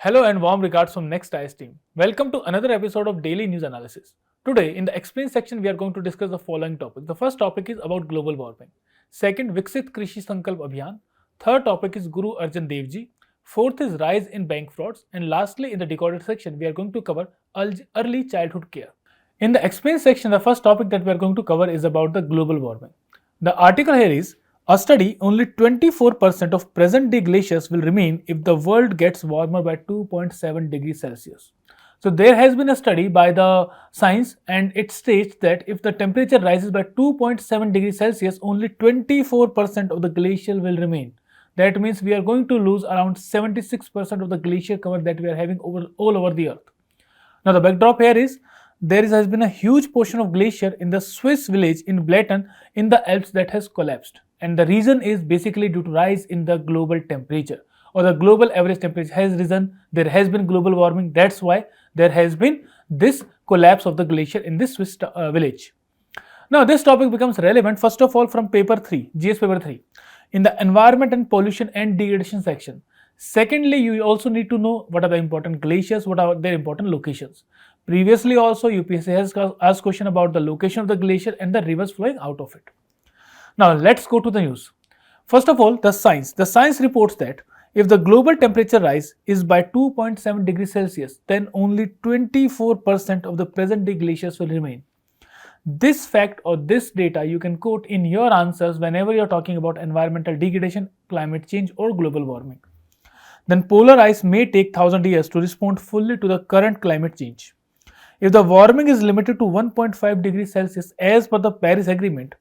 Hello and warm regards from Next IAS team. Welcome to another episode of Daily News Analysis. Today, in the Explain section, we are going to discuss the following topics. The first topic is about global warming. Second, Viksit Krishi Sankalp Abhiyan. Third topic is Guru Arjun Dev Ji. Fourth is rise in bank frauds. And lastly, in the Decoded section, we are going to cover early childhood care. In the Explain section, the first topic that we are going to cover is about the global warming. The article here is, a study, only 24% of present-day glaciers will remain if the world gets warmer by 2.7 degrees Celsius. So there has been a study by the science and it states that if the temperature rises by 2.7 degrees Celsius, only 24% of the glacier will remain. That means we are going to lose around 76% of the glacier cover that we are having all over the earth. Now the backdrop here is, there has been a huge portion of glacier in the Swiss village in Blatten in the Alps that has collapsed. And the reason is basically due to rise in the global temperature, or the global average temperature has risen. There has been global warming. That's why there has been this collapse of the glacier in this Swiss village. Now this topic becomes relevant first of all from paper 3, GS paper 3, in the environment and pollution and degradation section. Secondly, you also need to know what are the important glaciers, what are their important locations. Previously also UPSC has asked question about the location of the glacier and the rivers flowing out of it. Now let's go to the news. First of all, the science. The science reports that if the global temperature rise is by 2.7 degrees Celsius, then only 24% of the present day glaciers will remain. This fact or this data you can quote in your answers whenever you're talking about environmental degradation, climate change or global warming. Then polar ice may take 1000 years to respond fully to the current climate change. If the warming is limited to 1.5 degrees Celsius as per the Paris Agreement,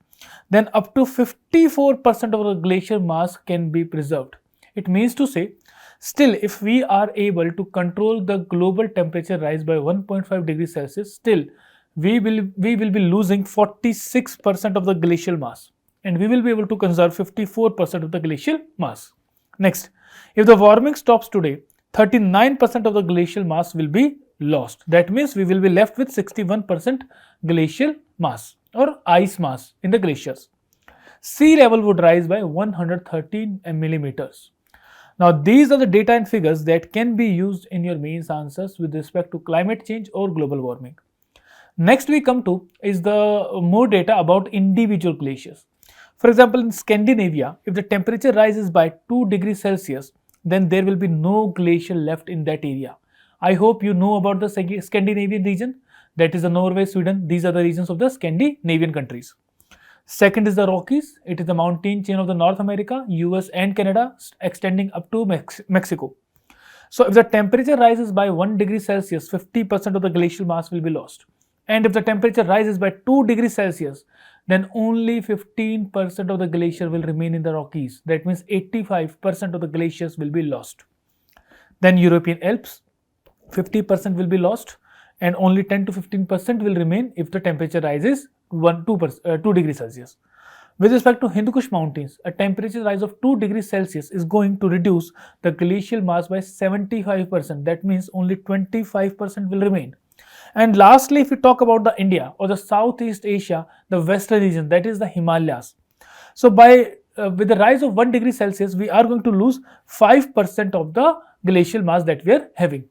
then up to 54% of the glacier mass can be preserved. It means to say, still if we are able to control the global temperature rise by 1.5 degrees Celsius, still we will be losing 46% of the glacial mass and we will be able to conserve 54% of the glacial mass. Next, if the warming stops today, 39% of the glacial mass will be lost. That means we will be left with 61% glacial mass or ice mass in the glaciers. Sea level would rise by 113 millimeters. Now these are the data and figures that can be used in your mains answers with respect to climate change or global warming. Next we come to is the more data about individual glaciers. For example, in Scandinavia, if the temperature rises by 2 degrees Celsius, then there will be no glacier left in that area. I hope you know about the Scandinavian region. That is the Norway, Sweden. These are the regions of the Scandinavian countries. Second is the Rockies. It is the mountain chain of the North America, US and Canada, extending up to Mexico. So if the temperature rises by 1 degree Celsius, 50% of the glacial mass will be lost. And if the temperature rises by 2 degrees Celsius, then only 15% of the glacier will remain in the Rockies. That means 85% of the glaciers will be lost. Then European Alps, 50% will be lost and only 10 to 15% will remain if the temperature rises 2 degrees Celsius. With respect to Hindu Kush mountains, a temperature rise of 2 degrees Celsius is going to reduce the glacial mass by 75%. That means only 25% will remain. And lastly, if we talk about the India or the Southeast Asia, the western region, that is the Himalayas. So with the rise of 1 degree Celsius, we are going to lose 5% of the glacial mass that we are having.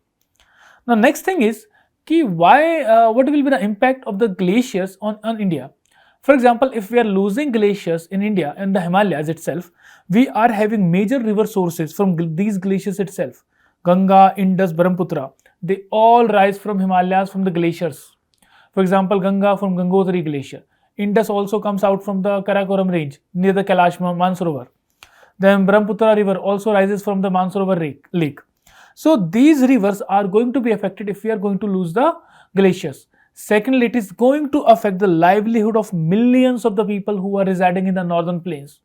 Now next thing is, what will be the impact of the glaciers on India? For example, if we are losing glaciers in India and the Himalayas itself, we are having major river sources from these glaciers itself. Ganga, Indus, Brahmaputra, they all rise from Himalayas from the glaciers. For example, Ganga from Gangotri Glacier. Indus also comes out from the Karakoram range near the Kailash Mansarovar. Then Brahmaputra river also rises from the Mansarovar lake. So these rivers are going to be affected if we are going to lose the glaciers. Secondly, it is going to affect the livelihood of millions of the people who are residing in the northern plains.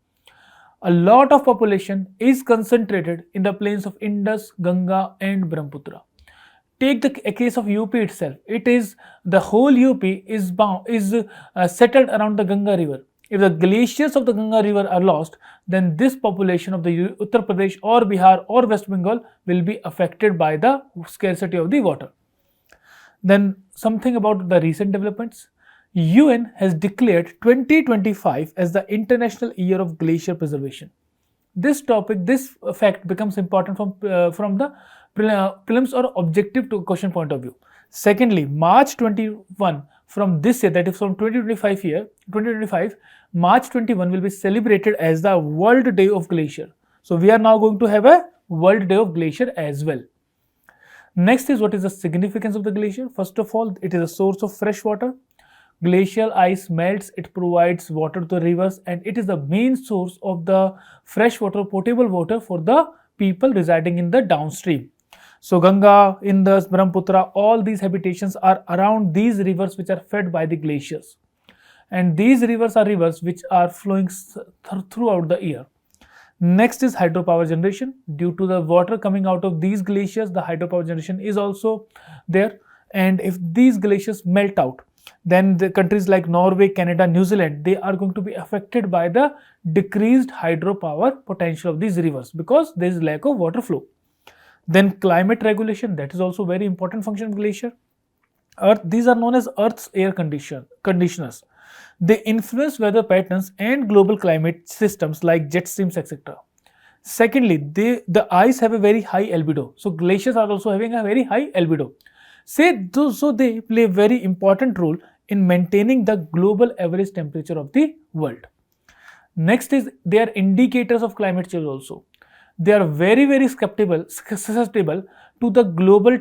A lot of population is concentrated in the plains of Indus, Ganga and Brahmaputra. Take the case of UP itself. It is the whole UP is settled around the Ganga river. If the glaciers of the Ganga river are lost, then this population of the Uttar Pradesh or Bihar or West Bengal will be affected by the scarcity of the water. Then something about the recent developments. UN has declared 2025 as the International Year of Glacier Preservation. This fact becomes important from the prelims or objective to question point of view. Secondly, March 21 from this year, that is from 2025, March 21 will be celebrated as the World Day of Glacier. So we are now going to have a World Day of Glacier as well. Next is, what is the significance of the glacier? First of all, it is a source of fresh water. Glacial ice melts, it provides water to the rivers, and it is the main source of the fresh water, potable water for the people residing in the downstream. So Ganga, Indus, Brahmaputra, all these habitations are around these rivers which are fed by the glaciers. And these rivers are rivers which are flowing throughout the year. Next is hydropower generation. Due to the water coming out of these glaciers, the hydropower generation is also there. And if these glaciers melt out, then the countries like Norway, Canada, New Zealand, they are going to be affected by the decreased hydropower potential of these rivers because there is lack of water flow. Then climate regulation, that is also very important function of glacier. These are known as Earth's air conditioners. They influence weather patterns and global climate systems like jet streams, etc. Secondly, the ice have a very high albedo. So glaciers are also having a very high albedo. So they play a very important role in maintaining the global average temperature of the world. Next is, they are indicators of climate change also. They are very susceptible to the global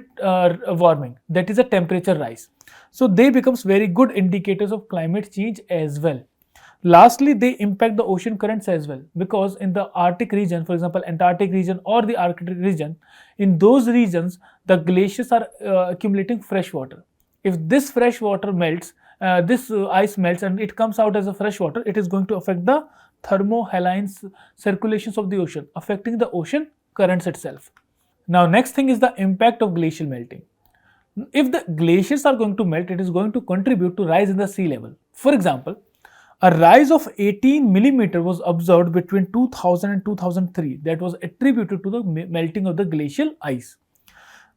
warming, that is a temperature rise. So they becomes very good indicators of climate change as well. Lastly, they impact the ocean currents as well, because in the Arctic region, for example, Antarctic region or the Arctic region, in those regions, the glaciers are accumulating fresh water. If this fresh water melts, this ice melts and it comes out as a fresh water, it is going to affect the thermohaline circulations of the ocean, affecting the ocean currents itself. Now, next thing is the impact of glacial melting. If the glaciers are going to melt, it is going to contribute to rise in the sea level. For example, a rise of 18 millimeter was observed between 2000 and 2003 that was attributed to the melting of the glacial ice.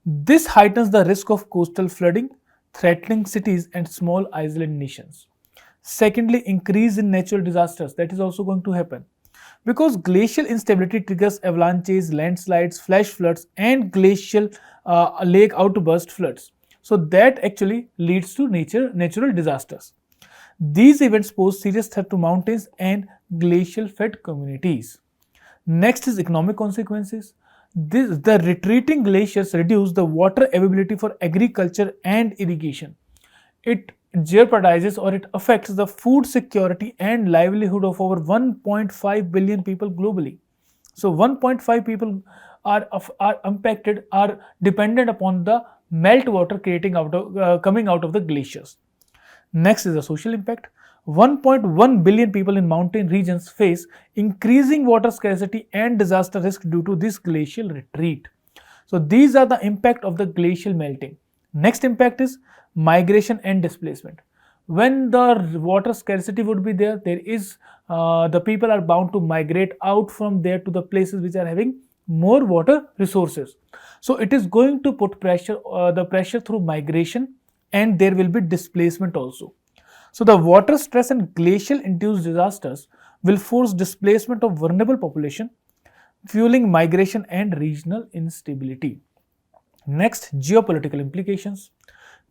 This heightens the risk of coastal flooding, threatening cities and small island nations. Secondly, increase in natural disasters, that is also going to happen because glacial instability triggers avalanches, landslides, flash floods and glacial lake outburst floods. So that actually leads to natural disasters. These events pose serious threat to mountains and glacial fed communities. Next is economic consequences. The retreating glaciers reduce the water availability for agriculture and irrigation. It jeopardizes or it affects the food security and livelihood of over 1.5 billion people globally. So 1.5 people are impacted, are dependent upon the melt water coming out of the glaciers. Next is the social impact. 1.1 billion people in mountain regions face increasing water scarcity and disaster risk due to this glacial retreat. So these are the impact of the glacial melting. Next impact is migration and displacement. When the water scarcity would be there, the people are bound to migrate out from there to the places which are having more water resources. So it is going to put the pressure through migration, and there will be displacement also. So the water stress and glacial induced disasters will force displacement of vulnerable population, fueling migration and regional instability. Next, geopolitical implications.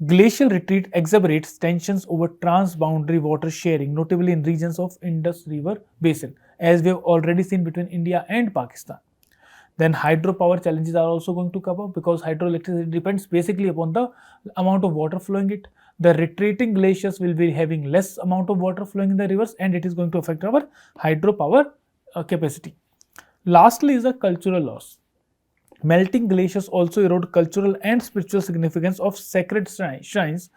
Glacial retreat exacerbates tensions over transboundary water sharing, notably in regions of Indus River Basin, as we have already seen between India and Pakistan. Then hydropower challenges are also going to come up because hydroelectricity depends basically upon the amount of water flowing it. The retreating glaciers will be having less amount of water flowing in the rivers, and it is going to affect our hydropower capacity. Lastly is the cultural loss. Melting glaciers also erode cultural and spiritual significance of sacred shrines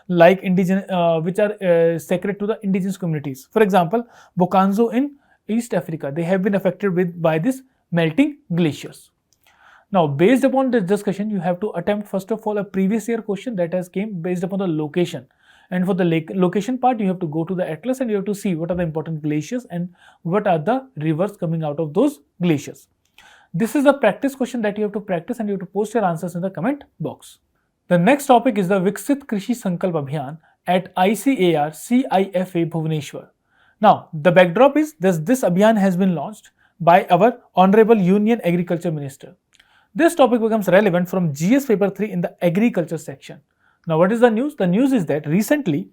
like which are sacred to the indigenous communities. For example, Bokanzo in East Africa, they have been affected by this melting glaciers. Now, based upon this discussion, you have to attempt first of all a previous year question that has came based upon the location. And for the location part, you have to go to the atlas and you have to see what are the important glaciers and what are the rivers coming out of those glaciers. This is a practice question that you have to practice and you have to post your answers in the comment box. The next topic is the Viksit Krishi Sankalp Abhiyan at ICAR CIFA Bhubaneswar. Now, the backdrop is this Abhiyan has been launched by our Honorable Union Agriculture Minister. This topic becomes relevant from GS paper 3 in the agriculture section. Now what is the news? The news is that recently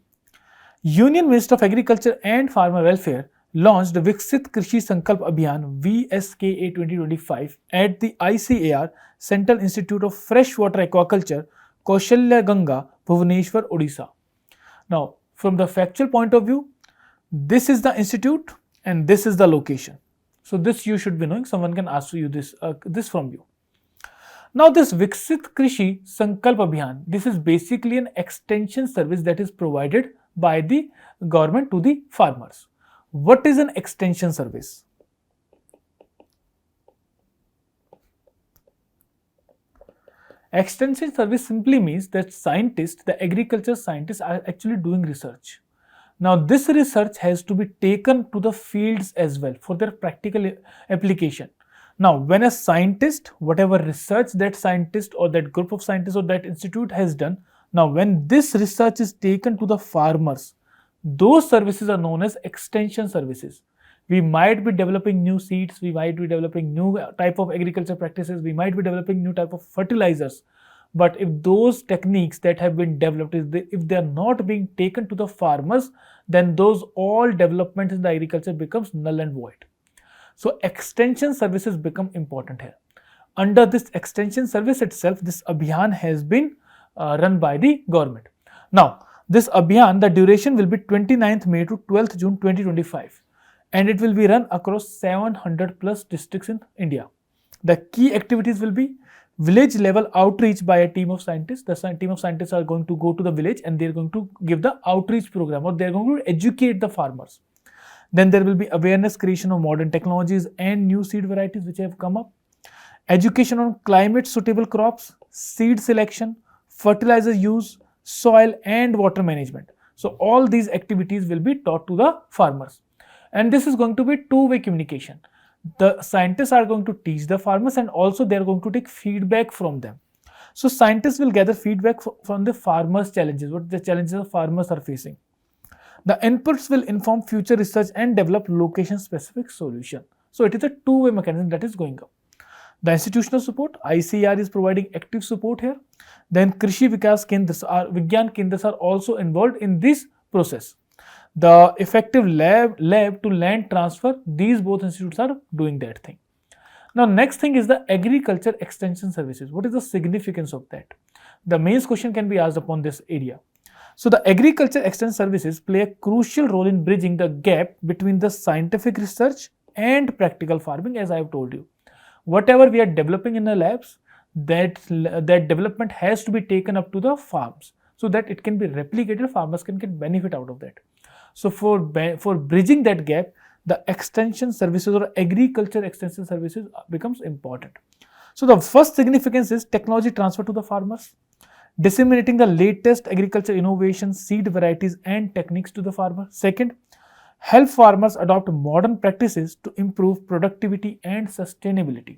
Union Minister of Agriculture and Farmer Welfare launched Viksit Krishi Sankalp Abhiyan VSKA 2025 at the ICAR Central Institute of Freshwater Aquaculture, Kaushalya Ganga, Bhubaneswar, Odisha. Now, from the factual point of view, this is the institute and this is the location. So this you should be knowing. Someone can ask you this from you. Now this Viksit Krishi Sankalp Abhiyan, this is basically an extension service that is provided by the government to the farmers. What is an extension service? Extension service simply means that scientists, the agriculture scientists are actually doing research. Now this research has to be taken to the fields as well for their practical application. Now when a scientist, whatever research that scientist or that group of scientists or that institute has done, now when this research is taken to the farmers, those services are known as extension services. We might be developing new seeds, we might be developing new type of agriculture practices, we might be developing new type of fertilizers. But if those techniques that have been developed, if they are not being taken to the farmers, then those all developments in the agriculture becomes null and void. So extension services become important here. Under this extension service itself, this Abhiyan has been run by the government. Now, this Abhiyan, the duration will be 29th May to 12th June 2025 and it will be run across 700 plus districts in India. The key activities will be village level outreach by a team of scientists. The team of scientists are going to go to the village and they are going to give the outreach program or they are going to educate the farmers. Then there will be awareness creation of modern technologies and new seed varieties which have come up. Education on climate suitable crops, seed selection, fertilizer use, soil and water management. So all these activities will be taught to the farmers. And this is going to be two-way communication. The scientists are going to teach the farmers and also they are going to take feedback from them. So scientists will gather feedback from the farmers' challenges, what the challenges the farmers are facing. The inputs will inform future research and develop location-specific solution. So it is a two-way mechanism that is going up. The institutional support, ICAR is providing active support here. Then Krishi Vikas Kendras Vigyan Kendras are also involved in this process. The effective lab to land transfer, these both institutes are doing that thing. Now next thing is the agriculture extension services. What is the significance of that? The main question can be asked upon this area. So the agriculture extension services play a crucial role in bridging the gap between the scientific research and practical farming, as I have told you. Whatever we are developing in the labs, that development has to be taken up to the farms so that it can be replicated, farmers can get benefit out of that. So for bridging that gap, the extension services or agriculture extension services becomes important. So the first significance is technology transfer to the farmers, disseminating the latest agriculture innovations, seed varieties and techniques to the farmer. Second, help farmers adopt modern practices to improve productivity and sustainability.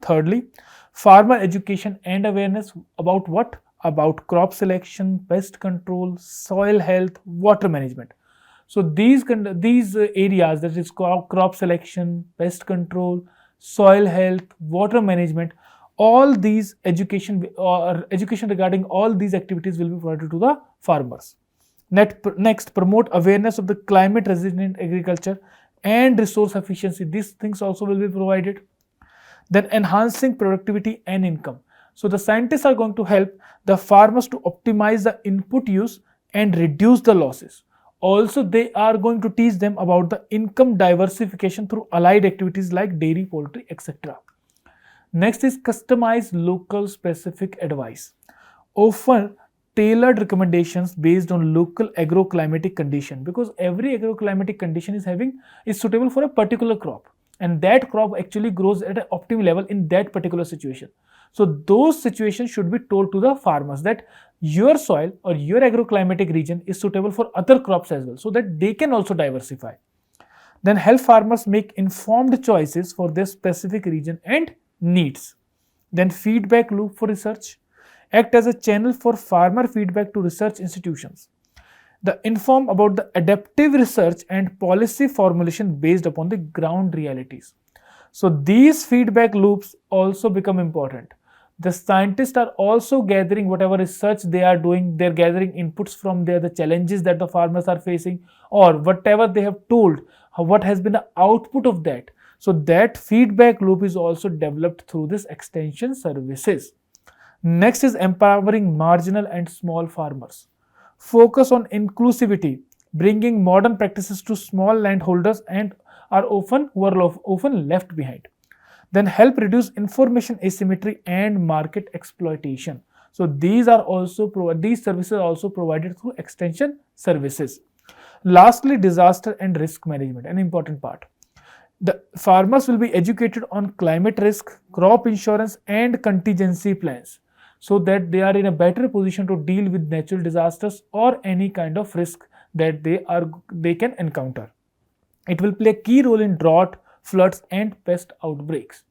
Thirdly, farmer education and awareness about what? About crop selection, pest control, soil health, water management. So these areas, that is crop selection, pest control, soil health, water management, all these education regarding all these activities will be provided to the farmers. Next, promote awareness of the climate resilient agriculture and resource efficiency. These things also will be provided. Then enhancing productivity and income. So the scientists are going to help the farmers to optimize the input use and reduce the losses. Also, they are going to teach them about the income diversification through allied activities like dairy, poultry, etc. Next is customized local specific advice. Offer tailored recommendations based on local agroclimatic condition, because every agroclimatic condition is suitable for a particular crop, and that crop actually grows at an optimal level in that particular situation. So those situations should be told to the farmers that your soil or your agroclimatic region is suitable for other crops as well, so that they can also diversify. Then help farmers make informed choices for their specific region and needs. Then feedback loop for research. Act as a channel for farmer feedback to research institutions. The inform about the adaptive research and policy formulation based upon the ground realities. So these feedback loops also become important. The scientists are also gathering whatever research they are doing, they're gathering inputs from there, the challenges that the farmers are facing, or whatever they have told, what has been the output of that. So that feedback loop is also developed through this extension services. Next is empowering marginal and small farmers. Focus on inclusivity, bringing modern practices to small landholders and who are often left behind. Then help reduce information asymmetry and market exploitation. So these services are also provided through extension services. Lastly, disaster and risk management, an important part. The farmers will be educated on climate risk, crop insurance, and contingency plans, so that they are in a better position to deal with natural disasters or any kind of risk that they can encounter. It will play a key role in drought, floods, and pest outbreaks.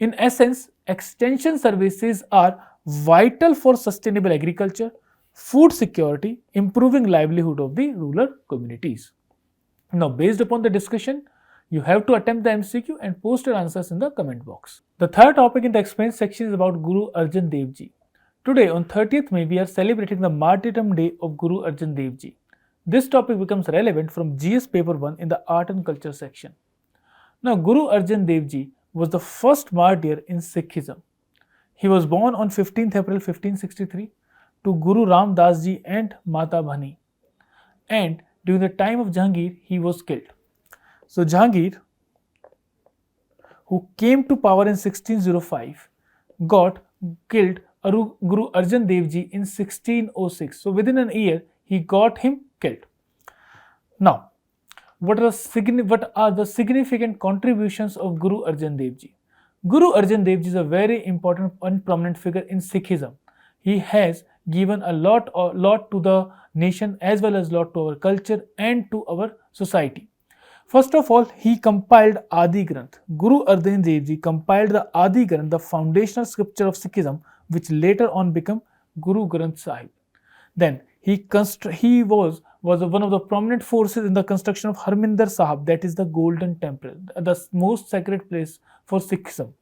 In essence, extension services are vital for sustainable agriculture, food security, improving livelihood of the rural communities. Now, based upon the discussion, you have to attempt the MCQ and post your answers in the comment box. The third topic in the explain section is about Guru Arjun Dev Ji. Today on 30th May, we are celebrating the martyrdom day of Guru Arjun Dev Ji. This topic becomes relevant from GS paper 1 in the art and culture section. Now, Guru Arjun Dev Ji was the first martyr in Sikhism. He was born on 15th April 1563 to Guru Ram Das Ji and Mata Bhani. And during the time of Jahangir, he was killed. So Jahangir, who came to power in 1605, got killed Guru Arjun Dev Ji in 1606. So within an year, he got him killed. Now, what are the significant contributions of Guru Arjun Dev Ji? Guru Arjun Dev Ji is a very important and prominent figure in Sikhism. He has given a lot to the nation as well as lot to our culture and to our society. First of all, he compiled Adi Granth. Guru Arjan Dev Ji compiled the Adi Granth, the foundational scripture of Sikhism, which later on became Guru Granth Sahib. Then he was one of the prominent forces in the construction of Harminder Sahib, that is the Golden Temple, the most sacred place for Sikhism.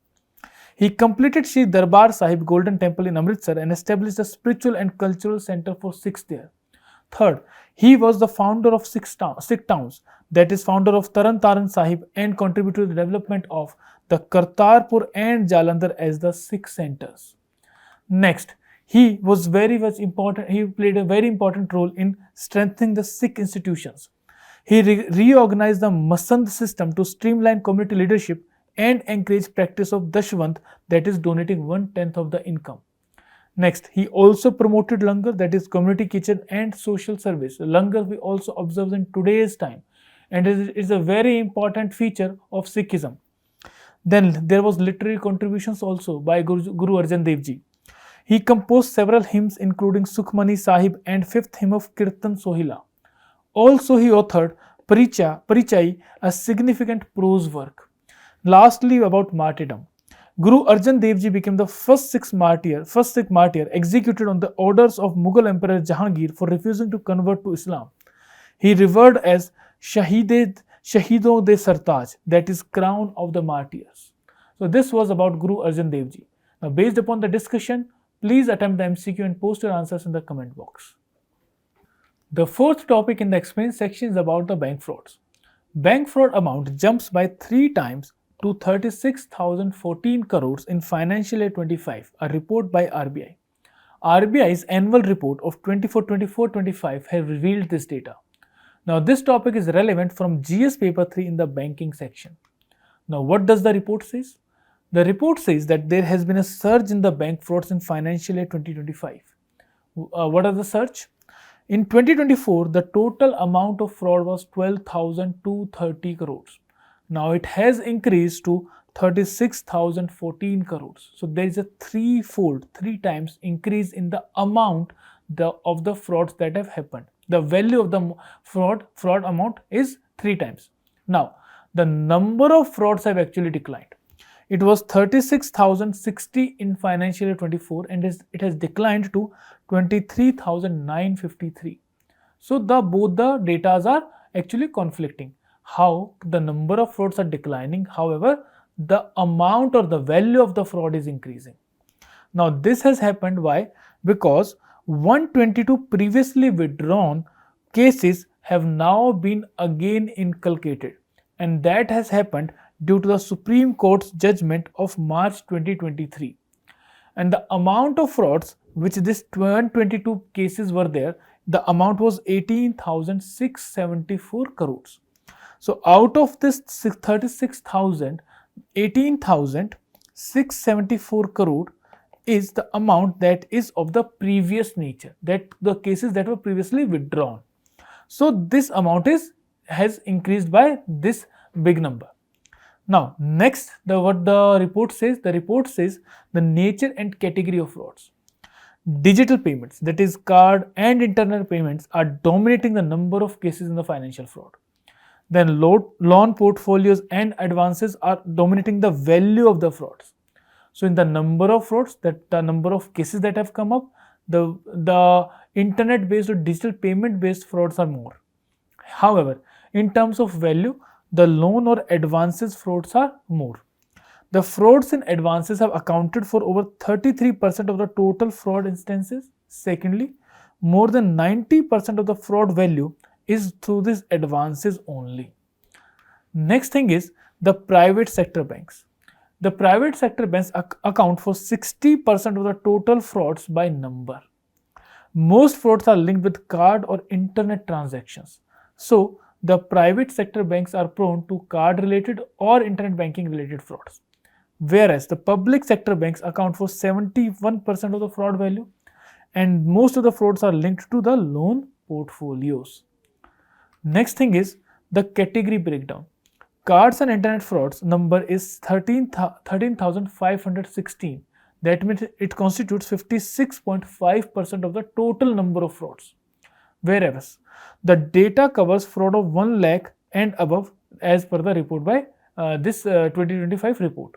He completed Shri Darbar Sahib Golden Temple in Amritsar and established a spiritual and cultural center for Sikhs there. Third, he was the founder of Sikh towns, that is founder of Taran Taran Sahib, and contributed to the development of the Kartarpur and Jalandhar as the Sikh centers. Next, he was very much important. He played a very important role in strengthening the Sikh institutions. He reorganized the Masand system to streamline community leadership and encourage practice of Dashwant, that is donating 1/10 of the income. Next, he also promoted langar, that is community kitchen and social service. Langar we also observe in today's time, and it is a very important feature of Sikhism. Then there was literary contributions also by Guru Arjan Dev Ji. He composed several hymns including Sukhmani Sahib and fifth hymn of Kirtan Sohila. Also he authored Parichai, a significant prose work. Lastly, about martyrdom. Guru Arjan Dev Ji became the first Sikh martyr executed on the orders of Mughal Emperor Jahangir for refusing to convert to Islam. He revered as Shahidon de Sartaj, that is crown of the martyrs. So this was about Guru Arjan Dev Ji. Now based upon the discussion, please attempt the MCQ and post your answers in the comment box. The fourth topic in the explain section is about the bank frauds. Bank fraud amount jumps by 3 times to 36,014 crores in financial year 25, a report by RBI. RBI's annual report of 24-25 has revealed this data. Now this topic is relevant from GS paper 3 in the banking section. Now what does the report say? The report says that there has been a surge in the bank frauds in financial year 2025. What are the surge? In 2024, the total amount of fraud was 12,230 crores. Now it has increased to 36,014 crores. So there is a 3 times increase in the amount of the frauds that have happened. The value of the fraud amount is 3 times. Now the number of frauds have actually declined. It was 36,060 in financial year 24 and it has declined to 23,953. So both the data are actually conflicting. How the number of frauds are declining, however, the amount or the value of the fraud is increasing. Now this has happened why? Because 122 previously withdrawn cases have now been again inculcated, and that has happened due to the Supreme Court's judgment of March 2023. And the amount of frauds which this 122 cases were there, the amount was 18,674 crores. So out of this 36,000, 18,674 crore is the amount that is of the previous nature, that the cases that were previously withdrawn. So this amount has increased by this big number. Now next, what the report says, the nature and category of frauds. Digital payments, that is card and internet payments, are dominating the number of cases in the financial fraud. Then loan portfolios and advances are dominating the value of the frauds. So in the number of frauds, that the number of cases that have come up, the internet based or digital payment based frauds are more. However, in terms of value, the loan or advances frauds are more. The frauds in advances have accounted for over 33% of the total fraud instances. Secondly, more than 90% of the fraud value is through these advances only. Next thing is the private sector banks. The private sector banks account for 60% of the total frauds by number. Most frauds are linked with card or internet transactions. So the private sector banks are prone to card related or internet banking related frauds. Whereas the public sector banks account for 71% of the fraud value, and most of the frauds are linked to the loan portfolios. Next thing is the category breakdown. Cards and internet frauds number is 13,516. That means it constitutes 56.5% of the total number of frauds. Whereas the data covers fraud of 1 lakh and above as per the report by this 2025 report.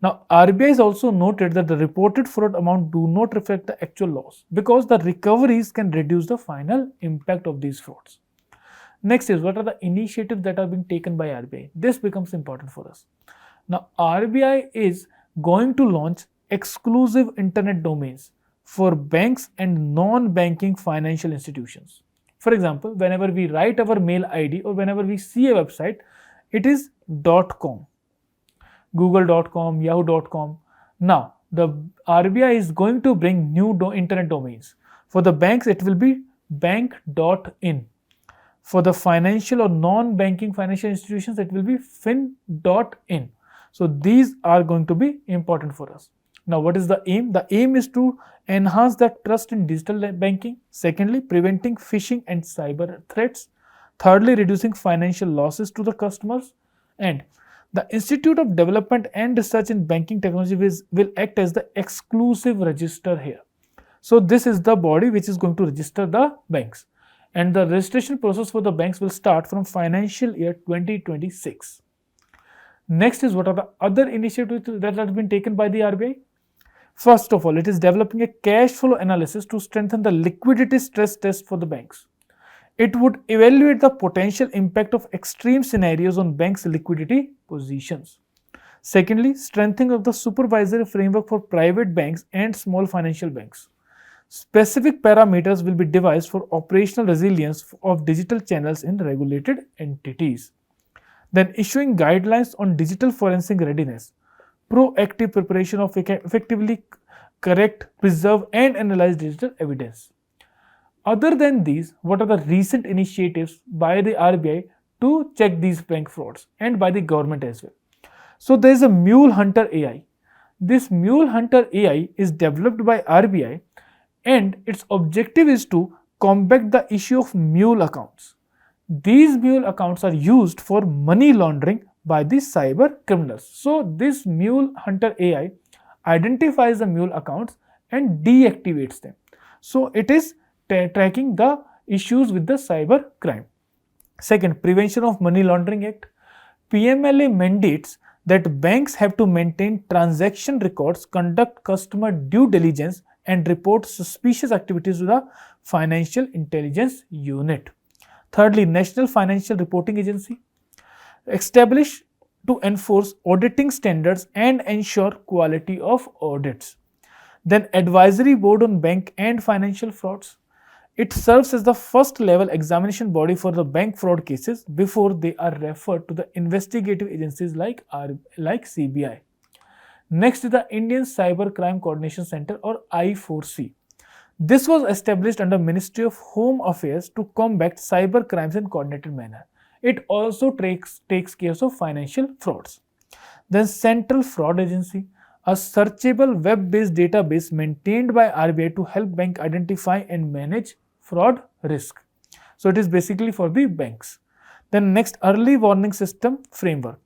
Now, RBI has also noted that the reported fraud amount do not reflect the actual loss because the recoveries can reduce the final impact of these frauds. Next is, what are the initiatives that are being taken by RBI? This becomes important for us. Now, RBI is going to launch exclusive internet domains for banks and non-banking financial institutions. For example, whenever we write our mail ID or whenever we see a website, it is .com. Google.com, Yahoo.com. Now, the RBI is going to bring new internet domains. For the banks, it will be bank.in. For the financial or non-banking financial institutions, it will be fin.in. So, these are going to be important for us. Now, what is the aim? The aim is to enhance the trust in digital banking. Secondly, preventing phishing and cyber threats. Thirdly, reducing financial losses to the customers. And the Institute of Development and Research in Banking Technology will act as the exclusive register here. So this is the body which is going to register the banks. And the registration process for the banks will start from financial year 2026. Next is, what are the other initiatives that have been taken by the RBI? First of all, it is developing a cash flow analysis to strengthen the liquidity stress test for the banks. It would evaluate the potential impact of extreme scenarios on banks' liquidity positions. Secondly, strengthening of the supervisory framework for private banks and small financial banks. Specific parameters will be devised for operational resilience of digital channels in regulated entities. Then issuing guidelines on digital forensic readiness, proactive preparation of effectively correct, preserve and analyze digital evidence. Other than these, what are the recent initiatives by the RBI to check these bank frauds and by the government as well? So there is a Mule Hunter AI. This Mule Hunter AI is developed by RBI and its objective is to combat the issue of mule accounts. These mule accounts are used for money laundering by the cyber criminals. So this Mule Hunter AI identifies the mule accounts and deactivates them. So it is tracking the issues with the cyber crime. Second, Prevention of Money Laundering Act. PMLA mandates that banks have to maintain transaction records, conduct customer due diligence and report suspicious activities to the Financial Intelligence Unit. Thirdly, National Financial Reporting Agency. Establish to enforce auditing standards and ensure quality of audits. Then Advisory Board on Bank and Financial Frauds. It serves as the first level examination body for the bank fraud cases before they are referred to the investigative agencies like CBI. Next is the Indian Cyber Crime Coordination Center or I4C. This was established under Ministry of Home Affairs to combat cyber crimes in coordinated manner. It also takes care of financial frauds. Then Central Fraud Agency, a searchable web-based database maintained by RBI to help bank identify and manage fraud risk. So it is basically for the banks. Then next, Early Warning System Framework.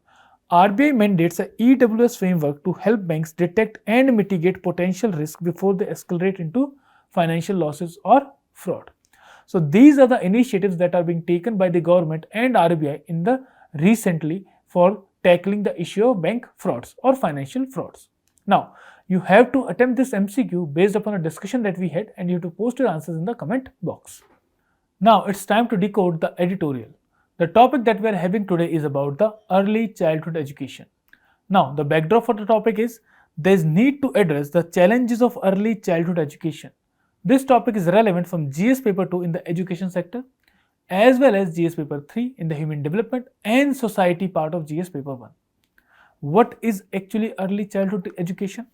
RBI mandates a EWS framework to help banks detect and mitigate potential risk before they escalate into financial losses or fraud. So these are the initiatives that are being taken by the government and RBI in the recently for tackling the issue of bank frauds or financial frauds. Now, you have to attempt this MCQ based upon a discussion that we had, and you have to post your answers in the comment box. Now, it's time to decode the editorial. The topic that we are having today is about the early childhood education. Now, the backdrop for the topic is there is need to address the challenges of early childhood education. This topic is relevant from GS paper 2 in the education sector as well as GS paper 3 in the human development and society part of GS paper 1. What is actually early childhood education?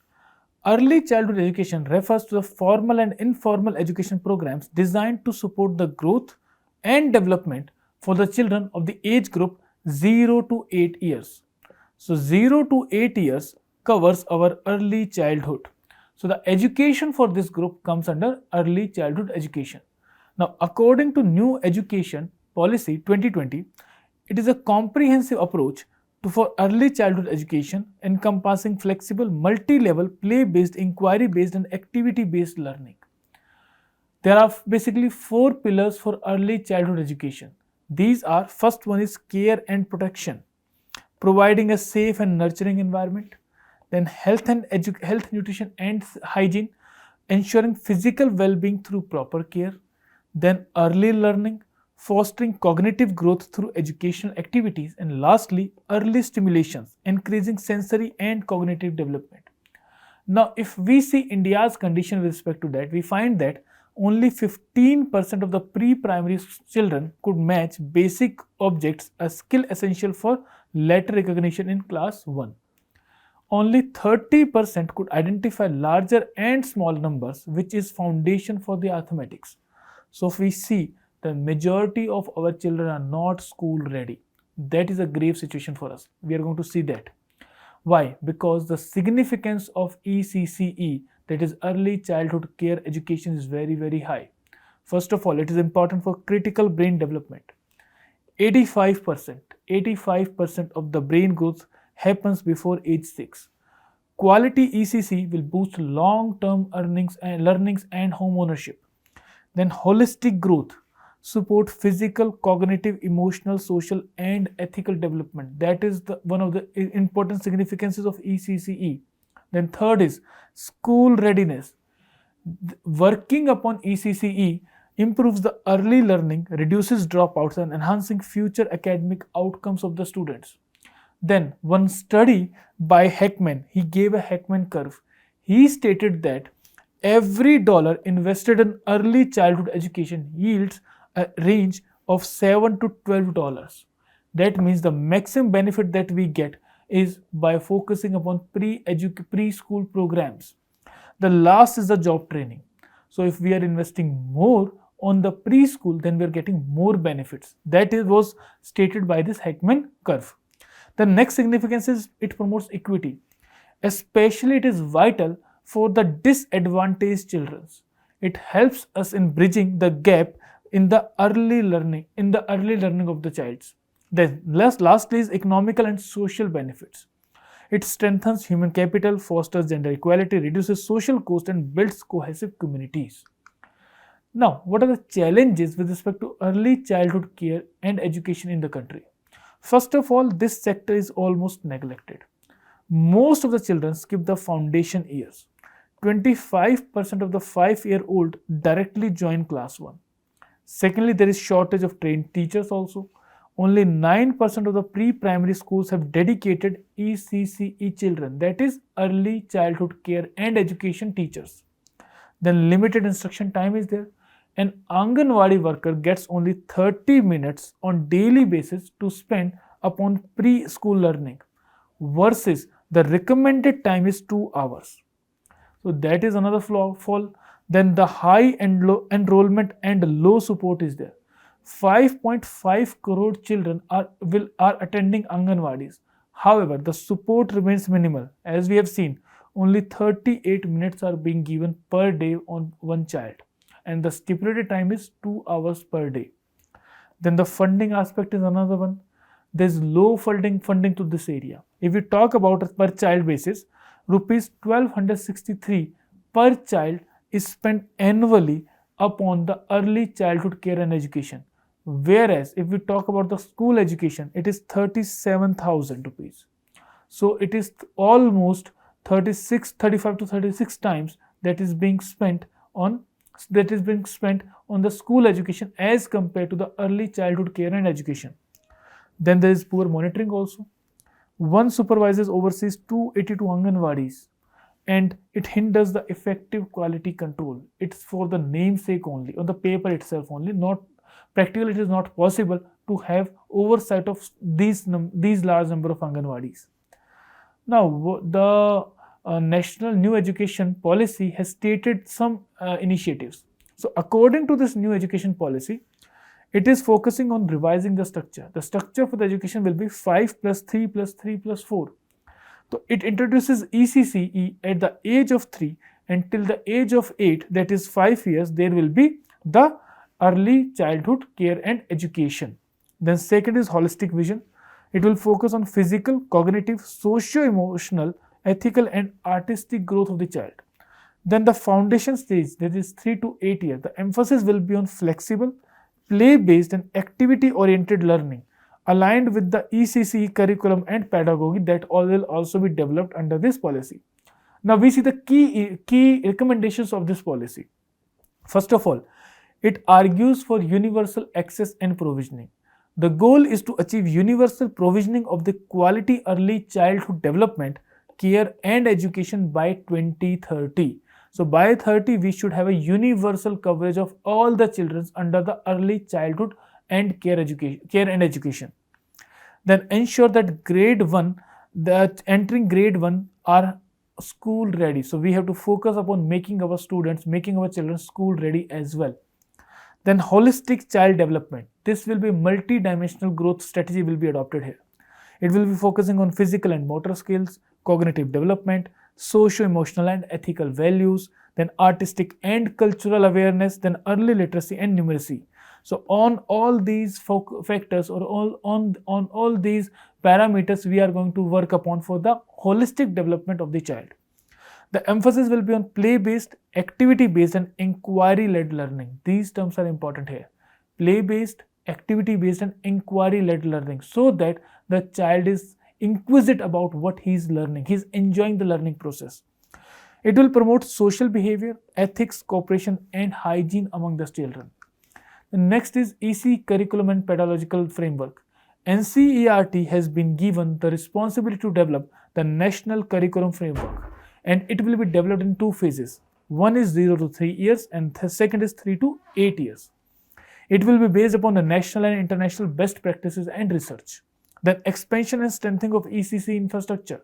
Early childhood education refers to the formal and informal education programs designed to support the growth and development for the children of the age group 0 to 8 years. So 0 to 8 years covers our early childhood. So the education for this group comes under early childhood education. Now, according to New Education Policy 2020, it is a comprehensive approach for early childhood education encompassing flexible, multi-level, play-based, inquiry-based and activity-based learning. There are basically 4 pillars for early childhood education. These are, first one is care and protection, providing a safe and nurturing environment. Then health, nutrition and hygiene, ensuring physical well-being through proper care. Then early learning, fostering cognitive growth through educational activities. And lastly, early stimulations, increasing sensory and cognitive development. Now, if we see India's condition with respect to that, we find that only 15% of the pre-primary children could match basic objects, a skill essential for letter recognition in class 1. Only 30% could identify larger and small numbers, which is foundation for the arithmetics. So if we see, the majority of our children are not school ready. That is a grave situation for us. We are going to see that. Why? Because the significance of ECCE, that is early childhood care education, is very, very high. First of all, it is important for critical brain development. 85% of the brain growth happens before age 6. Quality ECC will boost long-term learnings and home ownership. Then holistic growth, support physical, cognitive, emotional, social and ethical development. That is one of the important significances of ECCE. Then third is school readiness. Working upon ECCE improves the early learning, reduces dropouts and enhancing future academic outcomes of the students. Then one study by Heckman, he gave a Heckman curve. He stated that every dollar invested in early childhood education yields a range of $7 to $12. That means the maximum benefit that we get is by focusing upon preschool programs. The last is the job training. So if we are investing more on the preschool, then we are getting more benefits. That was stated by this Heckman curve. The next significance is it promotes equity. Especially it is vital for the disadvantaged children. It helps us in bridging the gap in the early learning of the child. Then lastly is economical and social benefits. It strengthens human capital, fosters gender equality, reduces social cost and builds cohesive communities. Now, what are the challenges with respect to early childhood care and education in the country? First of all, this sector is almost neglected. Most of the children skip the foundation years. 25% of the 5-year-old directly join class 1. Secondly, there is shortage of trained teachers also. only 9% of the pre-primary schools have dedicated ECCE children, that is early childhood care and education teachers. Then limited instruction time is there. An Anganwadi worker gets only 30 minutes on daily basis to spend upon preschool learning versus the recommended time is 2 hours. So that is another fall. Then the high and low enrollment and low support is there. 5.5 crore children are attending Anganwadis. However, the support remains minimal. As we have seen, only 38 minutes are being given per day on one child, and the stipulated time is 2 hours per day. Then the funding aspect is another one. There's low funding to this area. If we talk about a per child basis, rupees 1263 per child is spent annually upon the early childhood care and education. Whereas if we talk about the school education, it is 37,000 rupees. So it is almost 35 to 36 times that is being spent on the school education as compared to the early childhood care and education. Then there is poor monitoring also. One supervisor oversees 282 Anganwadis, and it hinders the effective quality control. It's for the namesake only, on the paper itself only, not practically. It is not possible to have oversight of these large number of Anganwadis. Now, the National New Education Policy has stated some initiatives. So, according to this new education policy, it is focusing on revising the structure. The structure for the education will be 5 plus 3 plus 3 plus 4. So, it introduces ECCE at the age of 3 until the age of 8, that is 5 years, there will be the early childhood care and education. Then second is holistic vision. It will focus on physical, cognitive, socio-emotional, ethical and artistic growth of the child. Then the foundation stage, that is 3 to 8 years, the emphasis will be on flexible, play-based and activity-oriented learning aligned with the ECCE curriculum and pedagogy that will also be developed under this policy. Now we see the key recommendations of this policy. First of all, it argues for universal access and provisioning. The goal is to achieve universal provisioning of the quality early childhood development, care and education by 2030. So by 30, we should have a universal coverage of all the children under the early childhood and care and education. Then ensure that entering grade 1 are school ready. So we have to focus upon making our children school ready as well. Then holistic child development. This will be multi-dimensional growth strategy will be adopted here. It will be focusing on physical and motor skills, cognitive development, socio-emotional and ethical values, then artistic and cultural awareness, then early literacy and numeracy. So on all these factors or on all these parameters, we are going to work upon for the holistic development of the child. The emphasis will be on play-based, activity-based and inquiry-led learning. These terms are important here. Play-based, activity-based and inquiry-led learning, so that the child is inquisitive about what he is learning. He is enjoying the learning process. It will promote social behavior, ethics, cooperation and hygiene among the children. The next is EC curriculum and pedagogical framework. NCERT has been given the responsibility to develop the national curriculum framework, and it will be developed in 2 phases. One is 0 to 3 years and the second is 3 to 8 years. It will be based upon the national and international best practices and research. Then expansion and strengthening of ECC infrastructure.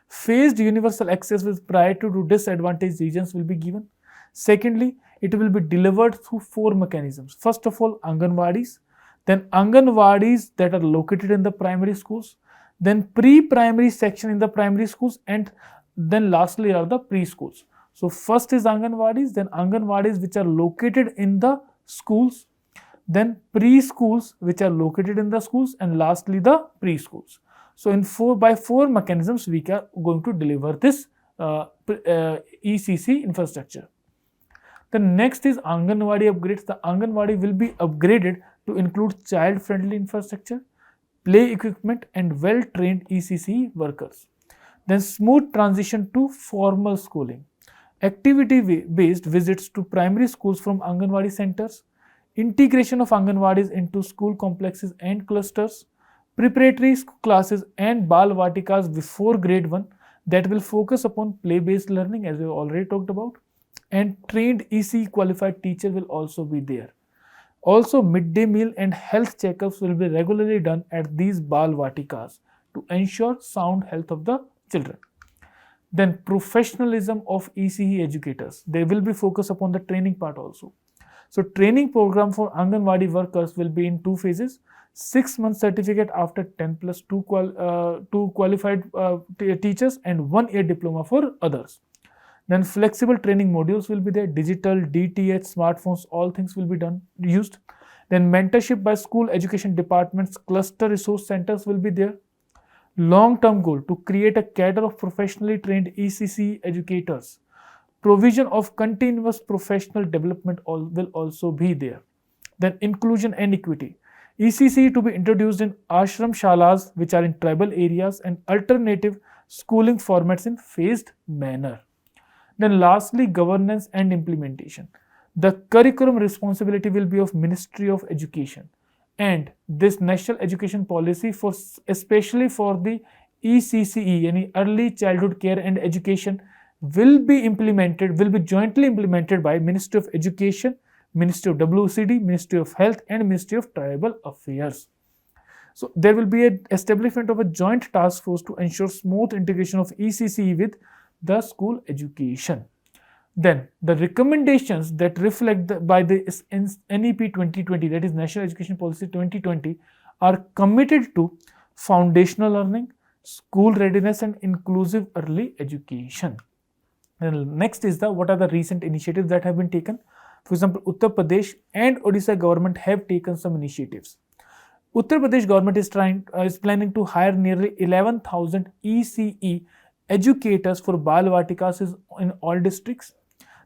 Phased universal access with priority to disadvantaged regions will be given. Secondly, it will be delivered through 4 mechanisms. First of all, Anganwadis, then Anganwadis that are located in the primary schools, then pre-primary section in the primary schools, and then lastly are the preschools. So first is Anganwadis, then Anganwadis which are located in the schools, then preschools which are located in the schools, and lastly the preschools. So by 4 mechanisms we are going to deliver this ECC infrastructure. The next is Anganwadi upgrades. The Anganwadi will be upgraded to include child-friendly infrastructure, play equipment and well-trained ECC workers. Then smooth transition to formal schooling. Activity-based visits to primary schools from Anganwadi centers. integration of Anganwadis into school complexes and clusters, preparatory classes and Bal Vatikas before grade 1 that will focus upon play-based learning as we have already talked about, and trained ECE qualified teacher will also be there. Also, midday meal and health checkups will be regularly done at these Bal Vatikas to ensure sound health of the children. Then professionalism of ECE educators. They will be focused upon the training part also. So training program for Anganwadi workers will be in 2 phases. 6-month certificate after 10 plus 2 qualified teachers and 1 year diploma for others. Then flexible training modules will be there, digital, DTH, smartphones, all things will be used. Then mentorship by school education departments, cluster resource centers will be there. Long-term goal to create a cadre of professionally trained ECC educators. Provision of continuous professional development will also be there. Then inclusion and equity. ECC to be introduced in ashram shalas which are in tribal areas and alternative schooling formats in phased manner. Then lastly, governance and implementation. The curriculum responsibility will be of Ministry of Education, and this National Education Policy for especially for the ECCE, yani Early Childhood Care and Education, will be jointly implemented by Ministry of Education, Ministry of WCD, Ministry of Health and Ministry of Tribal Affairs. So there will be an establishment of a joint task force to ensure smooth integration of ECCE with the school education. Then the recommendations that reflect by the NEP 2020, that is National Education Policy 2020, are committed to foundational learning, school readiness and inclusive early education. And next is what are the recent initiatives that have been taken. For example, Uttar Pradesh and Odisha government have taken some initiatives. Uttar Pradesh government is planning to hire nearly 11,000 ECE educators for Bal Vatikas in all districts.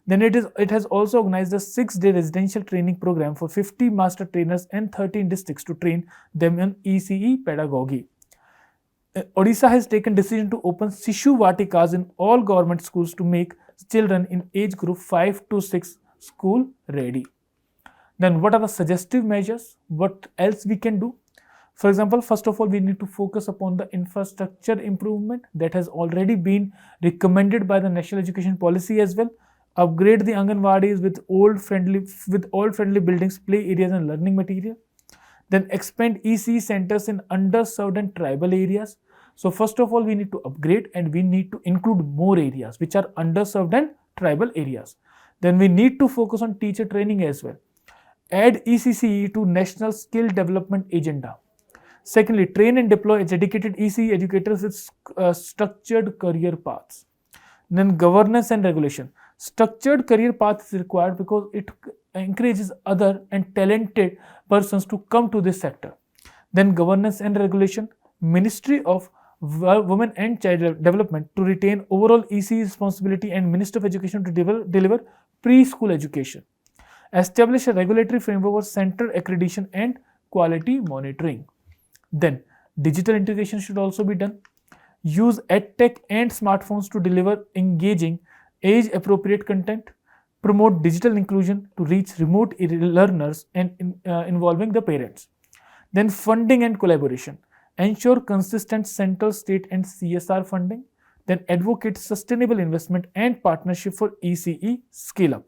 Then it has also organized a 6-day residential training program for 50 master trainers and 13 districts to train them in ECE pedagogy. Odisha has taken decision to open Sishu Vatikas in all government schools to make children in age group 5 to 6 school ready. Then what are the suggestive measures? What else we can do? For example, first of all, we need to focus upon the infrastructure improvement that has already been recommended by the National Education Policy as well. Upgrade the Anganwadis with old friendly buildings, play areas and learning material. Then expand ECE centers in underserved and tribal areas. So first of all, we need to upgrade and we need to include more areas which are underserved and tribal areas. Then we need to focus on teacher training as well. Add ECCE to National Skill Development Agenda. Secondly, train and deploy dedicated ECE educators with structured career paths. Then governance and regulation. Structured career path is required because it encourages other and talented persons to come to this sector. Then governance and regulation. Ministry of Women and Child Development to retain overall ECE responsibility and Minister of Education to deliver preschool education. Establish a regulatory framework for center accreditation and quality monitoring. Then digital integration should also be done. Use EdTech and smartphones to deliver engaging, age-appropriate content. Promote digital inclusion to reach remote learners and involving the parents. Then funding and collaboration. Ensure consistent central, state and CSR funding. Then advocate sustainable investment and partnership for ECE scale-up.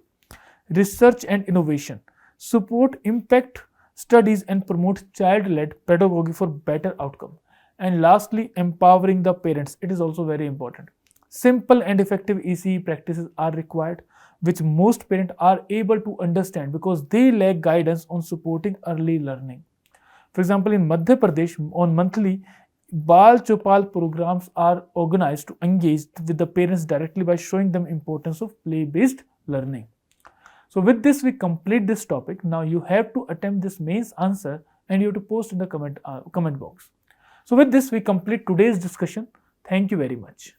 Research and innovation. Support impact studies and promote child-led pedagogy for better outcome. And lastly, empowering the parents. It is also very important. Simple and effective ECE practices are required, which most parents are able to understand because they lack guidance on supporting early learning. For example, in Madhya Pradesh, on monthly, Bal Chopal programs are organized to engage with the parents directly by showing them importance of play-based learning. So with this, we complete this topic. Now you have to attempt this mains answer and you have to post in the comment box. So with this, we complete today's discussion. Thank you very much.